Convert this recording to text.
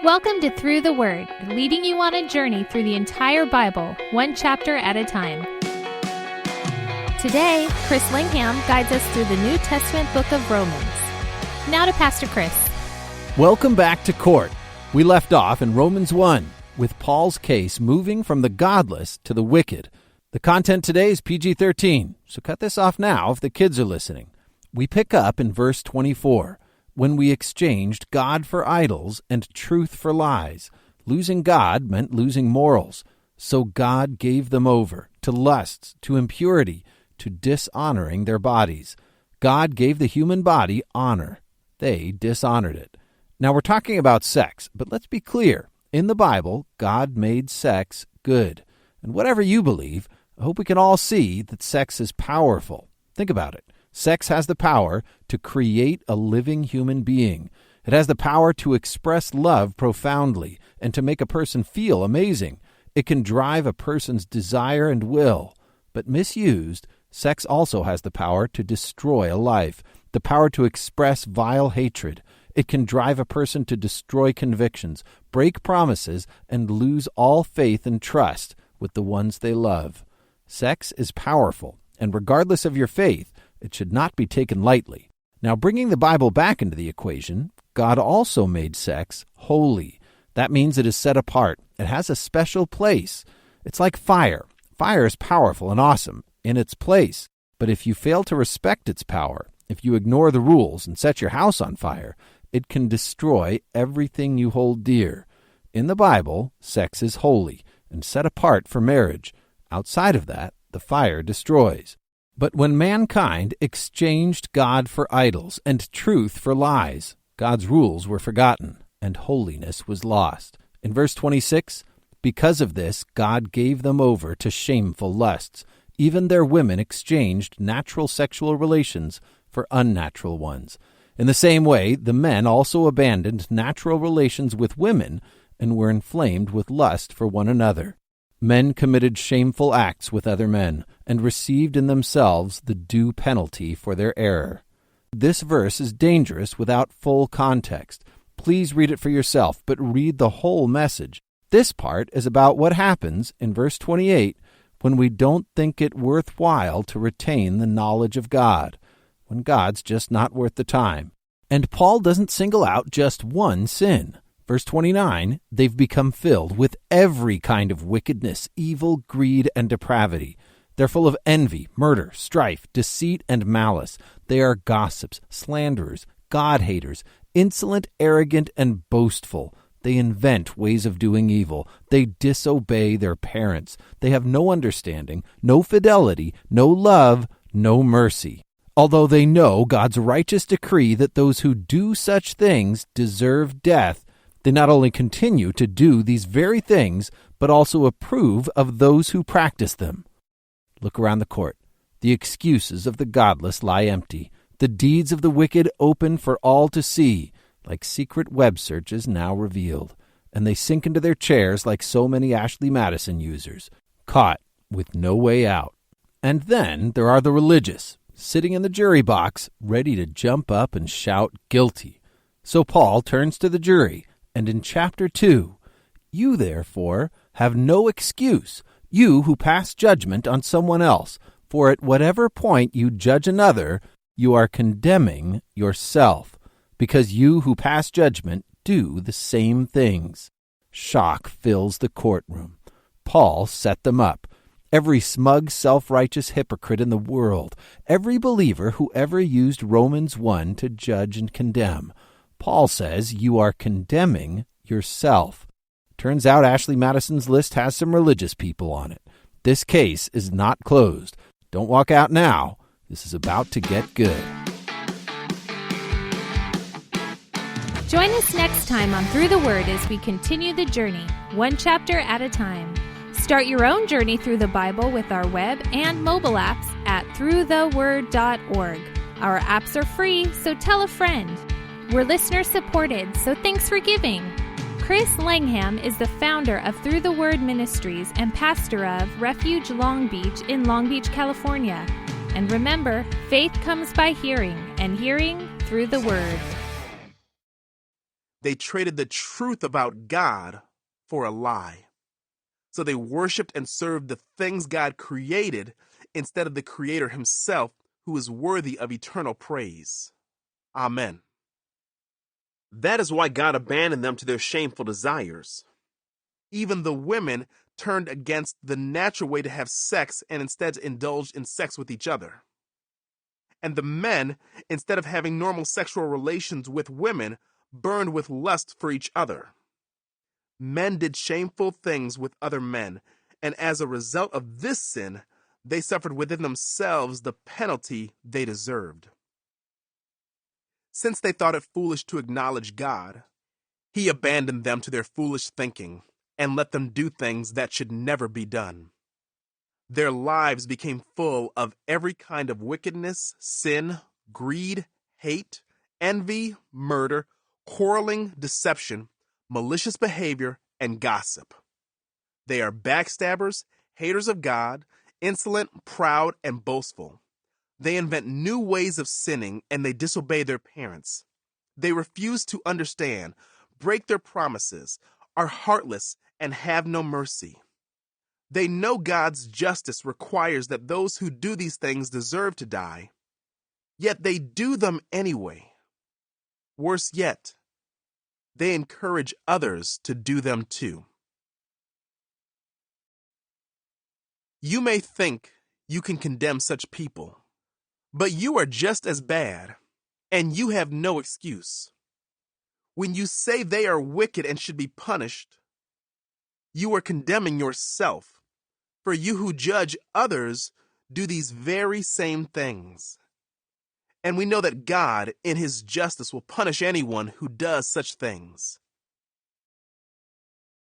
Welcome to Through the Word, leading you on a journey through the entire Bible, one chapter at a time. Today, Chris Lingham guides us through the New Testament book of Romans. Now to Pastor Chris. Welcome back to court. We left off in Romans 1, with Paul's case moving from the godless to the wicked. The content today is PG-13, so cut this off now if the kids are listening. We pick up in verse 24. When we exchanged God for idols and truth for lies. Losing God meant losing morals. So God gave them over to lusts, to impurity, to dishonoring their bodies. God gave the human body honor. They dishonored it. Now we're talking about sex, but let's be clear. In the Bible, God made sex good. And whatever you believe, I hope we can all see that sex is powerful. Think about it. Sex has the power to create a living human being. It has the power to express love profoundly and to make a person feel amazing. It can drive a person's desire and will. But misused, sex also has the power to destroy a life, the power to express vile hatred. It can drive a person to destroy convictions, break promises, and lose all faith and trust with the ones they love. Sex is powerful, and regardless of your faith, it should not be taken lightly. Now, bringing the Bible back into the equation, God also made sex holy. That means it is set apart. It has a special place. It's like fire. Fire is powerful and awesome in its place. But if you fail to respect its power, if you ignore the rules and set your house on fire, it can destroy everything you hold dear. In the Bible, sex is holy and set apart for marriage. Outside of that, the fire destroys. But when mankind exchanged God for idols and truth for lies, God's rules were forgotten and holiness was lost. In verse 26, because of this, God gave them over to shameful lusts. Even their women exchanged natural sexual relations for unnatural ones. In the same way, the men also abandoned natural relations with women and were inflamed with lust for one another. Men committed shameful acts with other men and received in themselves the due penalty for their error. This verse is dangerous without full context. Please read it for yourself, but read the whole message. This part is about what happens in verse 28 when we don't think it worthwhile to retain the knowledge of God, when God's just not worth the time. And Paul doesn't single out just one sin. Verse 29, they've become filled with every kind of wickedness, evil, greed, and depravity. They're full of envy, murder, strife, deceit, and malice. They are gossips, slanderers, God-haters, insolent, arrogant, and boastful. They invent ways of doing evil. They disobey their parents. They have no understanding, no fidelity, no love, no mercy. Although they know God's righteous decree that those who do such things deserve death, they not only continue to do these very things, but also approve of those who practice them. Look around the court. The excuses of the godless lie empty. The deeds of the wicked open for all to see, like secret web searches now revealed. And they sink into their chairs like so many Ashley Madison users, caught with no way out. And then there are the religious, sitting in the jury box, ready to jump up and shout guilty. So Paul turns to the jury. And in chapter 2, you therefore have no excuse, you who pass judgment on someone else, for at whatever point you judge another, you are condemning yourself, because you who pass judgment do the same things. Shock fills the courtroom. Paul set them up. Every smug, self-righteous hypocrite in the world, every believer who ever used Romans 1 to judge and condemn. Paul says you are condemning yourself. Turns out Ashley Madison's list has some religious people on it. This case is not closed. Don't walk out now. This is about to get good. Join us next time on Through the Word as we continue the journey, one chapter at a time. Start your own journey through the Bible with our web and mobile apps at throughtheword.org. Our apps are free, so tell a friend. We're listener-supported, so thanks for giving. Chris Lingham is the founder of Through the Word Ministries and pastor of Refuge Long Beach in Long Beach, California. And remember, faith comes by hearing, and hearing through the Word. They traded the truth about God for a lie. So they worshiped and served the things God created instead of the Creator himself, who is worthy of eternal praise. Amen. That is why God abandoned them to their shameful desires. Even the women turned against the natural way to have sex and instead indulged in sex with each other. And the men, instead of having normal sexual relations with women, burned with lust for each other. Men did shameful things with other men, and as a result of this sin, they suffered within themselves the penalty they deserved. Since they thought it foolish to acknowledge God, he abandoned them to their foolish thinking and let them do things that should never be done. Their lives became full of every kind of wickedness, sin, greed, hate, envy, murder, quarreling, deception, malicious behavior, and gossip. They are backstabbers, haters of God, insolent, proud, and boastful. They invent new ways of sinning, and they disobey their parents. They refuse to understand, break their promises, are heartless, and have no mercy. They know God's justice requires that those who do these things deserve to die, yet they do them anyway. Worse yet, they encourage others to do them too. You may think you can condemn such people, but you are just as bad, and you have no excuse. When you say they are wicked and should be punished, you are condemning yourself, for you who judge others do these very same things. And we know that God, in his justice, will punish anyone who does such things.